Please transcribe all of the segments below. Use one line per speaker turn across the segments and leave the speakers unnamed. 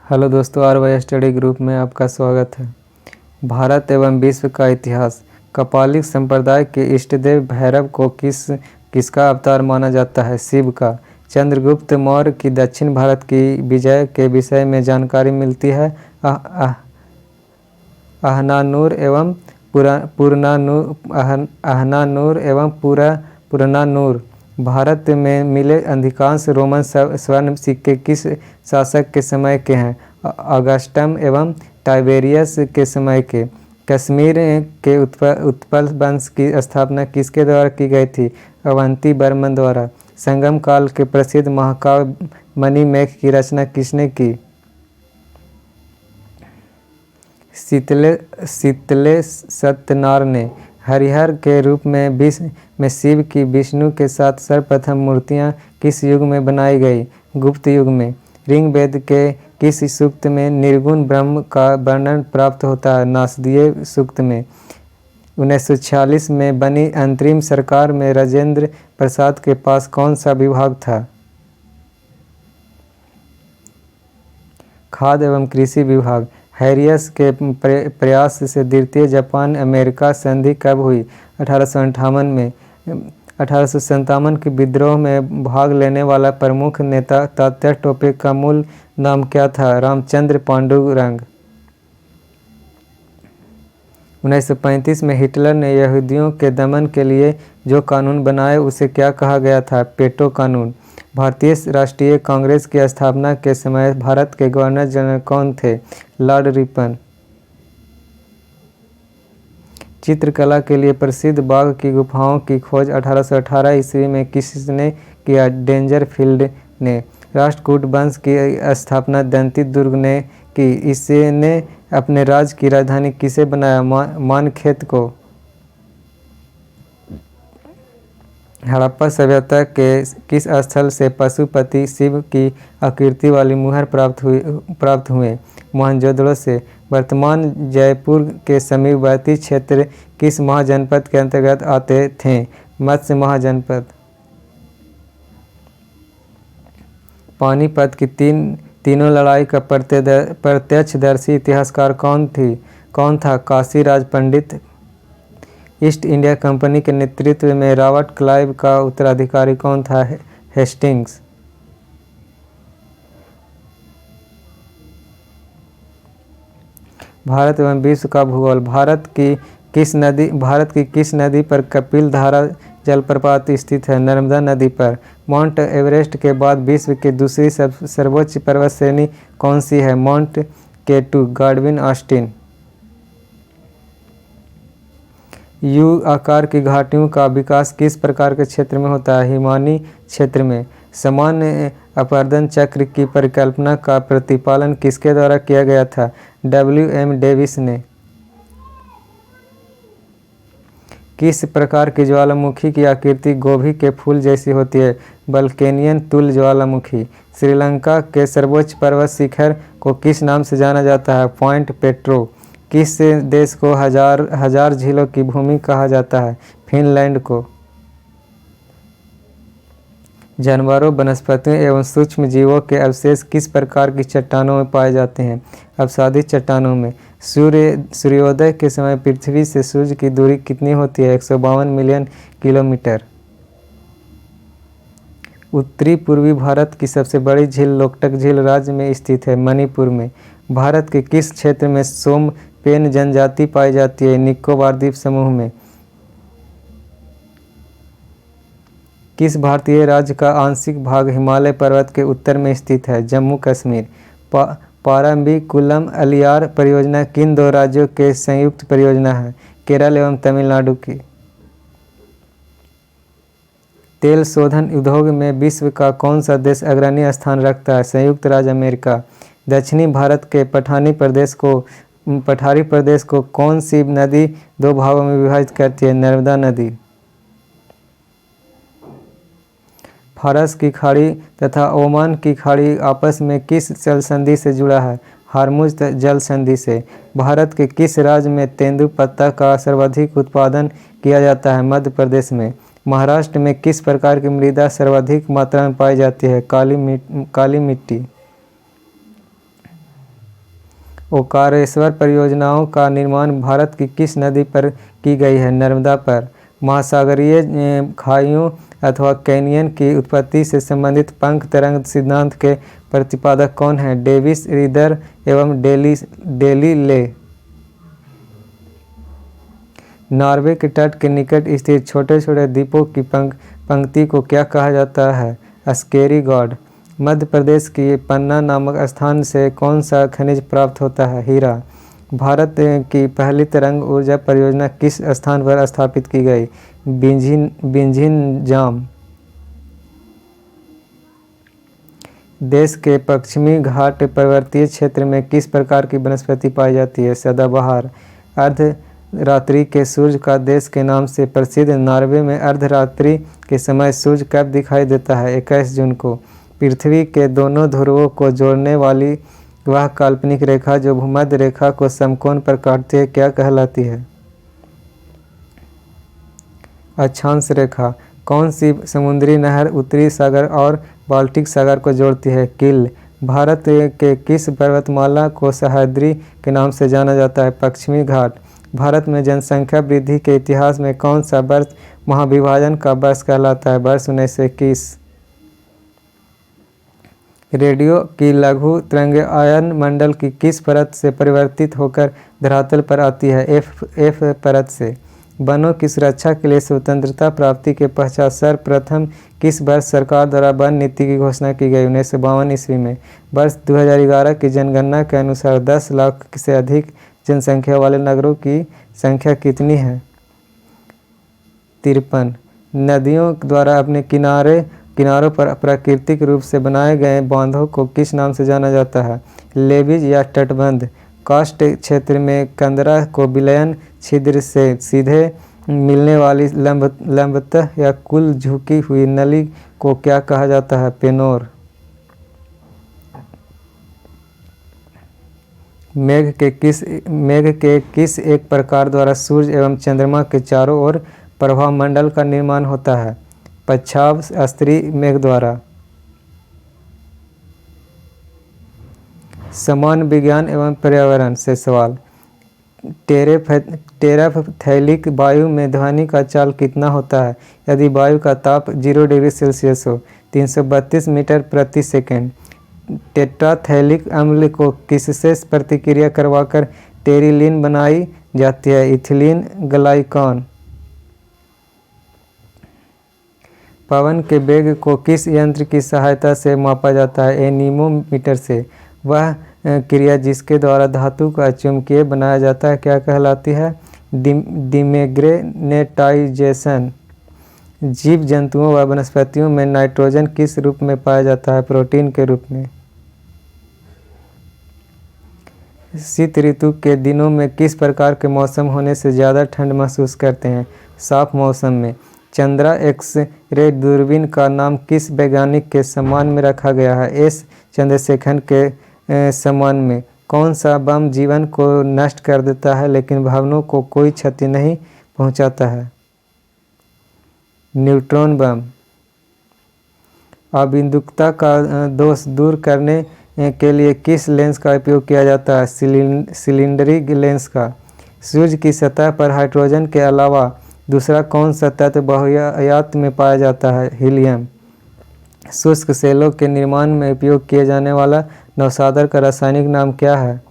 Hello दोस्तों, are study group में आपका स्वागत है। भारत एवं विश्व का इतिहास। कपालिक संप्रदाय के इष्टदेव भैरव को किसका अवतार माना जाता है? शिव का। चंद्रगुप्त मौर्य की दक्षिण भारत की विजय के विषय में जानकारी मिलती है। अहनानूर एवं पुरनानूर। भारत में मिले अधिकांश रोमन स्वर्ण सिक्के किस शासक के समय के हैं? अगस्टम एवं टाइबेरियस के समय के। कश्मीर के उत्पल वंश की स्थापना किसके द्वारा की गई थी? अवंती वर्मन द्वारा। संगम काल के प्रसिद्ध महाकाव्य मणिमेघ की रचना किसने की? शीतले सत्यनार ने। हरिहर के रूप में शिव की विष्णु के साथ सर्वप्रथम मूर्तियां किस युग में बनाई गई? गुप्त युग में। ऋग्वेद के किस सूक्त में निर्गुण ब्रह्म का वर्णन प्राप्त होता है? नासदीय सूक्त में। 1946 में बनी अंतरिम सरकार में राजेंद्र प्रसाद के पास कौन सा विभाग था? खाद्य एवं कृषि विभाग। हैरियस के प्रयास से द्वितीय जापान अमेरिका संधि कब हुई? 1858 में। 1857 के विद्रोह में भाग लेने वाला प्रमुख नेता तात्या टोपे का मूल नाम क्या था? रामचंद्र पांडुरंग। 1935 में हिटलर ने यहूदियों के दमन के लिए जो कानून बनाए उसे क्या कहा गया था? पेटो कानून। भारतीय राष्ट्रीय कांग्रेस की स्थापना के समय भारत के गवर्नर जनरल कौन थे? Lord Ripon. चित्रकला के लिए प्रसिद्ध बाघ की गुफाओं की खोज 1818 ईस्वी में किसने किया? डेंजरफील्ड ने। राष्ट्रकूट वंश की स्थापना दंती दुर्ग ने की। इसने अपने राज्य की राजधानी किसे बनाया? मानखेत को। हड़प्पा सभ्यता के किस स्थल से पशुपति शिव की आकृति वाली मुहर प्राप्त हुए? मोहनजोदड़ो से। वर्तमान जयपुर के समीपवर्ती क्षेत्र किस महाजनपद के अंतर्गत आते थे? मत्स्य महाजनपद। पानीपत की तीनों लड़ाई का प्रत्यक्षदर्शी इतिहासकार कौन था? काशीराज पंडित। ईस्ट इंडिया कंपनी के नेतृत्व में रॉबर्ट क्लाइव का उत्तराधिकारी कौन था? हेस्टिंग्स। भारत एवं विश्व का भूगोल। भारत की किस नदी पर कपिल धारा जलप्रपात स्थित है? नर्मदा नदी पर। माउंट एवरेस्ट के बाद विश्व की दूसरी सर्वोच्च पर्वत श्रेणी कौन सी है? Mount K2. Godwin Austen. U आकार की घाटियों का विकास किस प्रकार के क्षेत्र में होता है? हिमानी क्षेत्र में। सामान्य अपरदन चक्र की परिकल्पना का प्रतिपादन किसके द्वारा किया गया था? W.M. डेविस ने। किस प्रकार की ज्वालामुखी की आकृति गोभी के फूल जैसी होती है? वल्केनियन तुल्य ज्वालामुखी। श्रीलंका के सर्वोच्च पर्वत शिखर को किस नाम से जाना जाता है? Point petro. किस देश को हजार झीलों की भूमि कहा जाता है? फिनलैंड को। जानवरों, वनस्पतियों एवं सूक्ष्म जीवों के अवशेष किस प्रकार की चट्टानों में पाए जाते हैं? अपसादित चट्टानों में। सूर्योदय के समय पृथ्वी से सूर्य की दूरी कितनी होती है? 152 मिलियन किलोमीटर। उत्तरी पूर्वी भारत की सबसे बड़ी झील लोकटक झील राज्य में स्थित है? मणिपुर में। भारत के किस क्षेत्र में सोमपेन जनजाति पाई जाती है? निकोबार द्वीप समूह में। किस भारतीय राज्य का आंशिक भाग हिमालय पर्वत के उत्तर में स्थित है? जम्मू कश्मीर। पारम्बिकुलम अलियार परियोजना किन दो राज्यों के संयुक्त परियोजना है? केरल एवं तमिलनाडु की। तेल शोधन उद्योग में विश्व का कौन सा देश अग्रणी स्थान रखता है? संयुक्त राज्य अमेरिका। दक्षिणी भारत के पठारी प्रदेश को कौन सी नदी दो भागों में विभाजित करती है? नर्मदा नदी। फारस की खाड़ी तथा ओमान की खाड़ी आपस में किस जल संधि से जुड़ा है? हार्मुज जल संधि से। भारत के किस राज्य में तेंदुपत्ता का सर्वाधिक उत्पादन किया जाता है? मध्य प्रदेश में। महाराष्ट्र में किस प्रकार की मृदा सर्वाधिक मात्रा में पाई जाती है? काली मिट्टी। ओकारेश्वर परियोजनाओं का निर्माण भारत की किस नदी पर की गई है? नर्मदा पर। महासागरीय खाइयों अथवा कैनियन की उत्पत्ति से संबंधित पंख तरंग सिद्धांत के प्रतिपादक कौन हैं? डेविस, रीदर एवं डेली ले। नॉर्वे के तट के निकट स्थित छोटे छोटे द्वीपों की पंक्ति को क्या कहा जाता है? Scary God. मध्य प्रदेश की पन्ना नामक स्थान से कौन सा खनिज प्राप्त होता है? हीरा। भारत की पहली तरंग ऊर्जा परियोजना किस स्थान पर स्थापित की गई? बिंझिनजाम। देश के पश्चिमी घाट पर्वतीय क्षेत्र में किस प्रकार की वनस्पति पाई जाती है? सदाबहार। अर्धरात्रि के सूर्य का देश के नाम से प्रसिद्ध नॉर्वे में अर्धरात्रि के समय सूर्य कब दिखाई देता है? 21 जून को। पृथ्वी के दोनों ध्रुवों को जोड़ने वाली वह काल्पनिक रेखा जो भूमध्य रेखा को समकोण पर काटती है क्या कहलाती है? अक्षांश रेखा। कौन सी समुद्री नहर उत्तरी सागर और बाल्टिक सागर को जोड़ती है? किल। भारत के किस पर्वतमाला को सह्याद्री के नाम से जाना जाता है? पश्चिमी घाट। भारत में जनसंख्या वृद्धि के इतिहास में कौन सा वर्ष महाविभाजन का वर्ष कहलाता है? वर्ष 1921। रेडियो की लघु तरंगें आयन मंडल की किस परत से परिवर्तित होकर धरातल पर आती है? एफ परत से। वनों की सुरक्षा के लिए स्वतंत्रता प्राप्ति के पश्चात सर्वप्रथम किस वर्ष सरकार द्वारा वन नीति की घोषणा की गई? 1952 ईस्वी में। वर्ष 2011 की जनगणना के अनुसार 10 लाख से अधिक जनसंख्या वाले नगरों की संख्या कितनी है? 53। नदियों द्वारा अपने किनारों पर प्राकृतिक रूप से बनाए गए बांधों को किस नाम से जाना जाता है? लेवीज या तटबंध। कास्ट क्षेत्र में कंदरा को विलयन छिद्र से सीधे मिलने वाली लंबतः या कुल झुकी हुई नली को क्या कहा जाता है? पेनोर। मेघ के किस एक प्रकार द्वारा सूर्य एवं चंद्रमा के चारों ओर प्रभाव मंडल का निर्माण होता है? पच्छाव स्त्री मेघ द्वारा। समान विज्ञान एवं पर्यावरण से सवाल। टेराफ्थैलिक वायु में ध्वनि का चाल कितना होता है यदि वायु का ताप 0 डिग्री सेल्सियस हो? 332 मीटर प्रति सेकंड। टेट्राथैलिक अम्ल को किससे प्रतिक्रिया करवाकर टेरिलीन बनाई जाती है? इथिलीन ग्लाइकॉन। पवन के वेग को किस यंत्र की सहायता से मापा जाता है? एनीमोमीटर से। वह क्रिया जिसके द्वारा धातु का चुंबकीय बनाया जाता है क्या कहलाती है? डिमैग्नेटाइजेशन। जीव जंतुओं व वनस्पतियों में नाइट्रोजन किस रूप में पाया जाता है? प्रोटीन के रूप में। शीत ऋतु के दिनों में किस प्रकार के मौसम होने से ज़्यादा ठंड महसूस करते हैं? साफ मौसम में। चंद्रा एक्स-रे दूरबीन का नाम किस वैज्ञानिक के सम्मान में रखा गया है? एस चंद्रशेखर के सम्मान में। कौन सा बम जीवन को नष्ट कर देता है लेकिन भवनों को कोई क्षति नहीं पहुंचाता है? न्यूट्रॉन बम। अबिंदुकता का दोष दूर करने के लिए किस लेंस का उपयोग किया जाता है? सिलिंडरी लेंस का। सूर्य की सतह पर हाइड्रोजन के अलावा दूसरा कौन सा तत्व बहुयात में पाया जाता है? हीलियम। शुष्क सेलों के निर्माण में उपयोग किए जाने वाला नवसादर का रासायनिक नाम क्या है?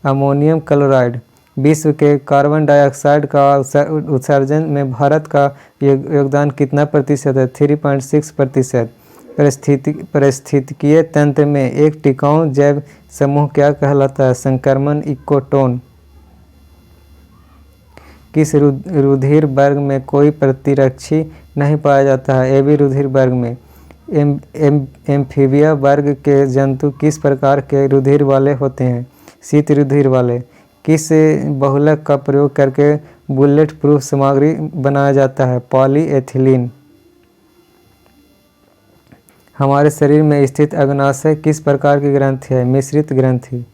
Ammonium chloride. विश्व के कार्बन डाइऑक्साइड का उत्सर्जन में भारत का योगदान कितना प्रतिशत है? 3.6%। पारिस्थितिकीय तंत्र में एक टिकाऊ जैव समूह क्या कहलाता है? संक्रमण इकोटोन। किस रुधिर वर्ग में कोई प्रतिरक्षी नहीं पाया जाता है? एबी रुधिर वर्ग में। एम्फीबिया वर्ग के जंतु किस प्रकार के रुधिर वाले होते हैं? शीत रुधिर वाले। किस बहुलक का प्रयोग करके बुलेट प्रूफ सामग्री बनाया जाता है? पॉलीएथिलीन। हमारे शरीर में स्थित अग्नाशय किस प्रकार की ग्रंथि है? मिश्रित ग्रंथि।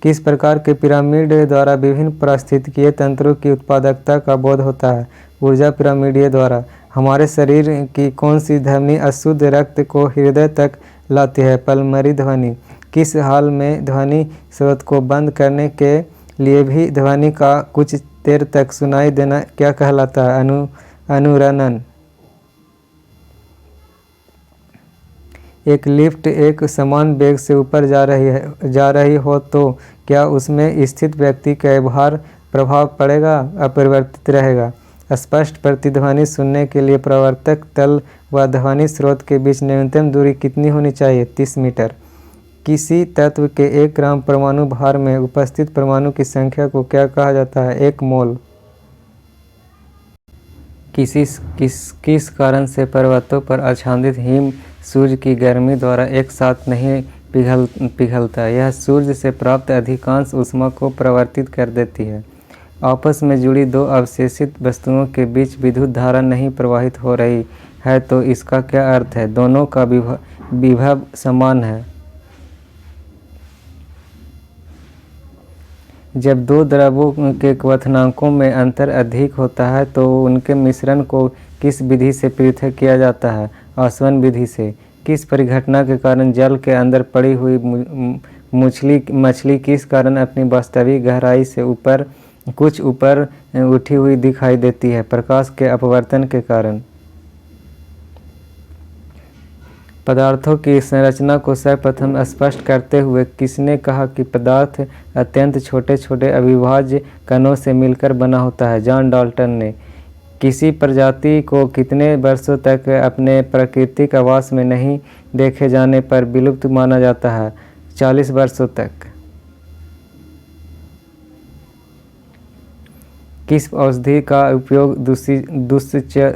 किस प्रकार के पिरामिड द्वारा विभिन्न पारिस्थितिकीय तंत्रों की उत्पादकता का बोध होता है? ऊर्जा पिरामिड द्वारा। हमारे शरीर की कौन सी ध्वनि अशुद्ध रक्त को हृदय तक लाती है? पल्मरी ध्वनि। किस हाल में ध्वनि स्रोत को बंद करने के लिए भी ध्वनि का कुछ देर तक सुनाई देना क्या कहलाता है? अनुरणन। एक लिफ्ट एक समान वेग से ऊपर जा रही हो तो क्या उसमें स्थित व्यक्ति का भार प्रभाव पड़ेगा? अपरिवर्तित रहेगा। स्पष्ट प्रतिध्वनि सुनने के लिए प्रवर्तक तल व ध्वनि स्रोत के बीच न्यूनतम दूरी कितनी होनी चाहिए? 30 मीटर। किसी तत्व के 1 ग्राम परमाणु भार में उपस्थित परमाणु की संख्या को क्या कहा जाता है? 1 मोल। किस कारण से पर्वतों पर आच्छादित हिम सूर्य की गर्मी द्वारा एक साथ नहीं पिघलता? यह सूर्य से प्राप्त अधिकांश ऊष्मा को प्रवर्तित कर देती है। आपस में जुड़ी दो अवशेषित वस्तुओं के बीच विद्युत धारा नहीं प्रवाहित हो रही है तो इसका क्या अर्थ है? दोनों का विभव समान है। जब दो द्रवों के क्वथनांकों में अंतर अधिक होता है तो उनके मिश्रण को किस विधि से पृथक किया जाता है? आसवन विधि से। किस परिघटना के कारण जल के अंदर पड़ी हुई मछली किस कारण अपनी वास्तविक गहराई से कुछ ऊपर उठी हुई दिखाई देती है? प्रकाश के अपवर्तन के कारण। पदार्थों की संरचना को सर्वप्रथम स्पष्ट करते हुए किसने कहा कि पदार्थ अत्यंत छोटे छोटे अविभाज्य कणों से मिलकर बना होता है? जॉन डाल्टन ने। किसी प्रजाति को कितने वर्षों तक अपने प्राकृतिक आवास में नहीं देखे जाने पर विलुप्त माना जाता है? 40 वर्षों तक। किस औषधि का उपयोग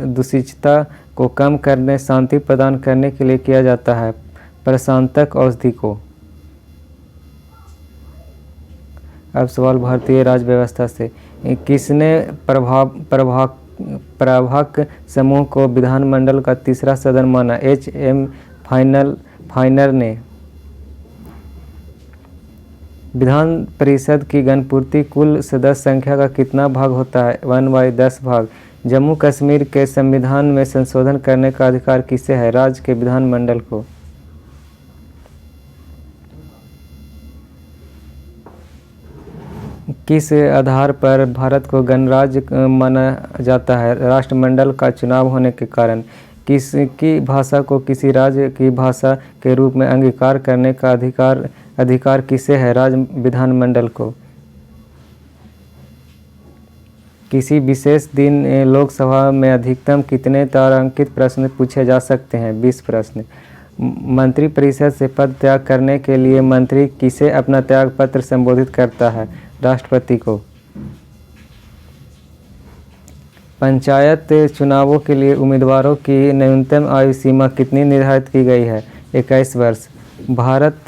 दुश्चिंता को कम करने, शांति प्रदान करने के लिए किया जाता है? प्रशांतक औषधि को। अब सवाल भारतीय राज्य व्यवस्था से। किसने प्रभावक समूह को विधानमंडल का तीसरा सदन माना? H.M. फाइनर ने। विधान परिषद की गणपूर्ति कुल सदस्य संख्या का कितना भाग होता है? 1/10 भाग। जम्मू कश्मीर के संविधान में संशोधन करने का अधिकार किसे है? राज्य के विधानमंडल को। किस आधार पर भारत को गणराज्य माना जाता है? राष्ट्रमंडल का चुनाव होने के कारण। किसकी भाषा को किसी राज्य की भाषा के रूप में अंगीकार करने का अधिकार किसे है? राज्य विधानमंडल को। किसी विशेष दिन लोकसभा में अधिकतम कितने तारांकित प्रश्न पूछे जा सकते हैं? 20 प्रश्न। मंत्रिपरिषद से पद त्याग करने के लिए मंत्री किसे अपना त्याग पत्र संबोधित करता है? राष्ट्रपति को। पंचायत चुनावों के लिए उम्मीदवारों की न्यूनतम आयु सीमा कितनी निर्धारित की गई है? 21 वर्ष। भारत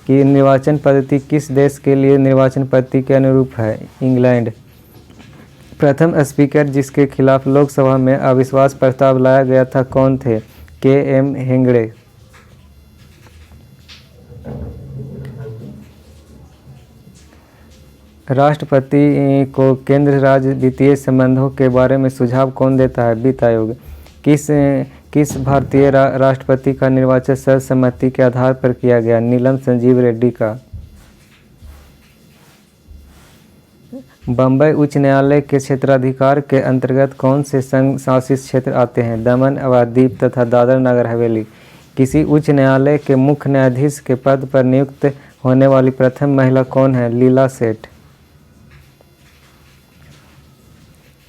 की निर्वाचन पद्धति किस देश के लिए निर्वाचन पद्धति के अनुरूप है? इंग्लैंड। प्रथम स्पीकर जिसके खिलाफ लोकसभा में अविश्वास प्रस्ताव लाया गया था कौन थे? K.M. हेगड़े। राष्ट्रपति को केंद्र राज्य वित्तीय संबंधों के बारे में सुझाव कौन देता है? वित्त आयोग। किस भारतीय राष्ट्रपति का निर्वाचन सर्वसम्मति के आधार पर किया गया? नीलम संजीव रेड्डी का। बम्बई उच्च न्यायालय के क्षेत्राधिकार के अंतर्गत कौन से संघ शासित क्षेत्र आते हैं? दमन व दीव तथा दादर नगर हवेली। किसी उच्च न्यायालय के मुख्य न्यायाधीश के पद पर नियुक्त होने वाली प्रथम महिला कौन है? लीला सेठ।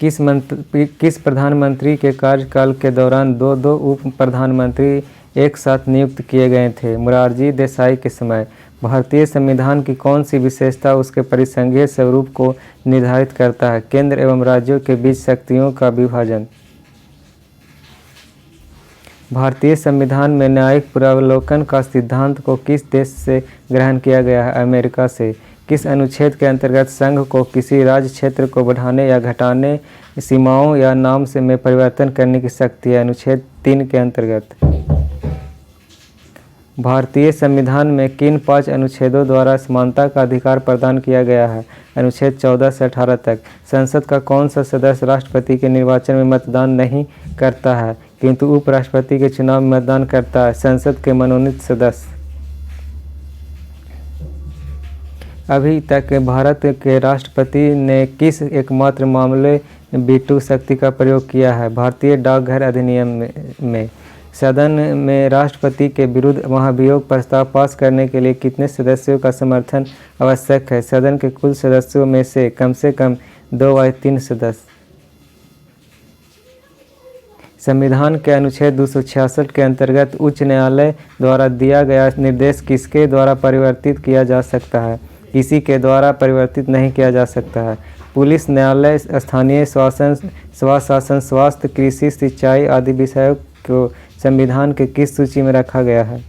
किस प्रधानमंत्री के कार्यकाल के दौरान दो उप प्रधानमंत्री एक साथ नियुक्त किए गए थे? मोरारजी देसाई के समय। भारतीय संविधान की कौन सी विशेषता उसके परिसंघीय स्वरूप को निर्धारित करता है? केंद्र एवं राज्यों के बीच शक्तियों का विभाजन। भारतीय संविधान में न्यायिक पुनरावलोकन का सिद्धांत को किस देश से ग्रहण किया गया है? अमेरिका से। किस अनुच्छेद के अंतर्गत संघ को किसी राज्य क्षेत्र को बढ़ाने या घटाने, सीमाओं या नाम से में परिवर्तन करने की शक्ति है? अनुच्छेद 3 के अंतर्गत। भारतीय संविधान में किन 5 अनुच्छेदों द्वारा समानता का अधिकार प्रदान किया गया है? अनुच्छेद 14 से 18 तक। संसद का कौन सा सदस्य राष्ट्रपति के निर्वाचन में मतदान नहीं करता है किंतु उपराष्ट्रपति के चुनाव में मतदान करता है? संसद के मनोनीत सदस्य। अभी तक भारत के राष्ट्रपति ने किस एकमात्र मामले वीटो शक्ति का प्रयोग किया है? भारतीय डाकघर अधिनियम में। सदन में राष्ट्रपति के विरुद्ध महाभियोग प्रस्ताव पास करने के लिए कितने सदस्यों का समर्थन आवश्यक है? सदन के कुल सदस्यों में से कम 2/3 सदस्य। संविधान के अनुच्छेद 266 के अंतर्गत उच्च न्यायालय द्वारा दिया गया निर्देश किसके द्वारा परिवर्तित किया जा सकता है? किसी के द्वारा परिवर्तित नहीं किया जा सकता है। पुलिस, न्यायालय, स्थानीय स्वशासन, स्वास्थ्य, कृषि, सिंचाई आदि विषयों को संविधान के किस सूची में रखा गया है?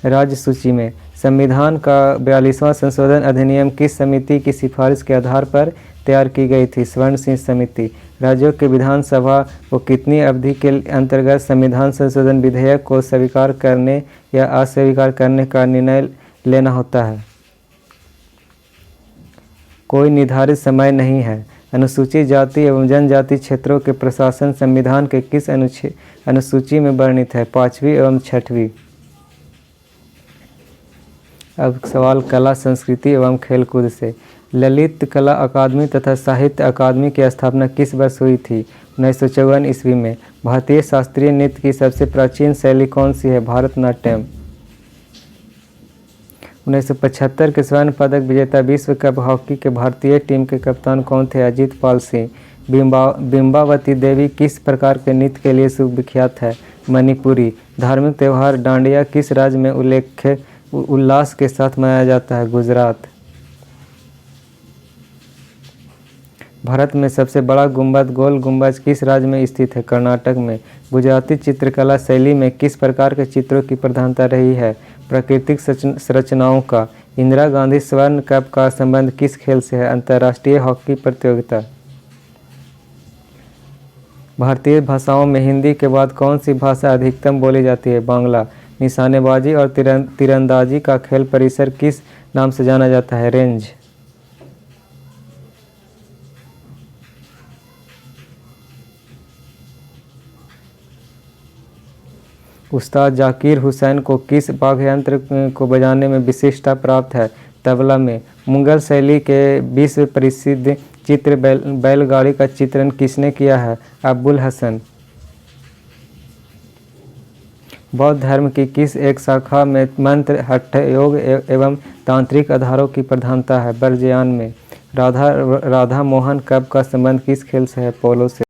राज्य सूची में। संविधान का 42वां संशोधन अधिनियम किस समिति की सिफारिश के आधार पर तैयार की गई थी? स्वर्ण सिंह समिति। राज्यों के विधानसभा को कितनी अवधि के अंतर्गत संविधान संशोधन विधेयक को स्वीकार करने या अस्वीकार करने का निर्णय लेना होता है? कोई निर्धारित समय नहीं है। अनुसूचित जाति एवं जनजाति क्षेत्रों के प्रशासन संविधान के किस अनुसूची में वर्णित है? 5वीं एवं 6वीं। अब सवाल कला, संस्कृति एवं खेलकूद से। ललित कला अकादमी तथा साहित्य अकादमी की स्थापना किस वर्ष हुई थी? 1954 ईस्वी में। भारतीय शास्त्रीय नृत्य की सबसे प्राचीन शैली कौन सी है? भारतनाट्यम। 1975 के स्वर्ण पदक विजेता विश्व कप हॉकी के भारतीय टीम के कप्तान कौन थे? अजीत पाल सिंह। बिंबावती देवी किस प्रकार के नृत्य के लिए सुविख्यात है? मणिपुरी। धार्मिक त्यौहार डांडिया किस राज्य में उल्लास के साथ मनाया जाता है? गुजरात। भारत में सबसे बड़ा गुंबद गोल गुंबज किस राज्य में स्थित है? कर्नाटक में। गुजराती चित्रकला शैली में किस प्रकार के चित्रों की प्रधानता रही है? प्राकृतिक संरचनाओं का। इंदिरा गांधी स्वर्ण कप का संबंध किस खेल से है? अंतर्राष्ट्रीय हॉकी प्रतियोगिता। भारतीय भाषाओं में हिंदी के बाद कौन सी भाषा अधिकतम बोली जाती है? बांग्ला। निशानेबाजी और तीरंदाजी का खेल परिसर किस नाम से जाना जाता है? रेंज। उस्ताद जाकिर हुसैन को किस वाद्य यंत्र को बजाने में विशिष्टता प्राप्त है? तबला में। मुगल शैली के विश्व प्रसिद्ध चित्र बैलगाड़ी का चित्रण किसने किया है? अबुल हसन। बौद्ध धर्म की किस एक शाखा में मंत्र, हठ योग एवं तांत्रिक आधारों की प्रधानता है? ब्रजयान में। राधा मोहन कप का संबंध किस खेल से है? पोलो से।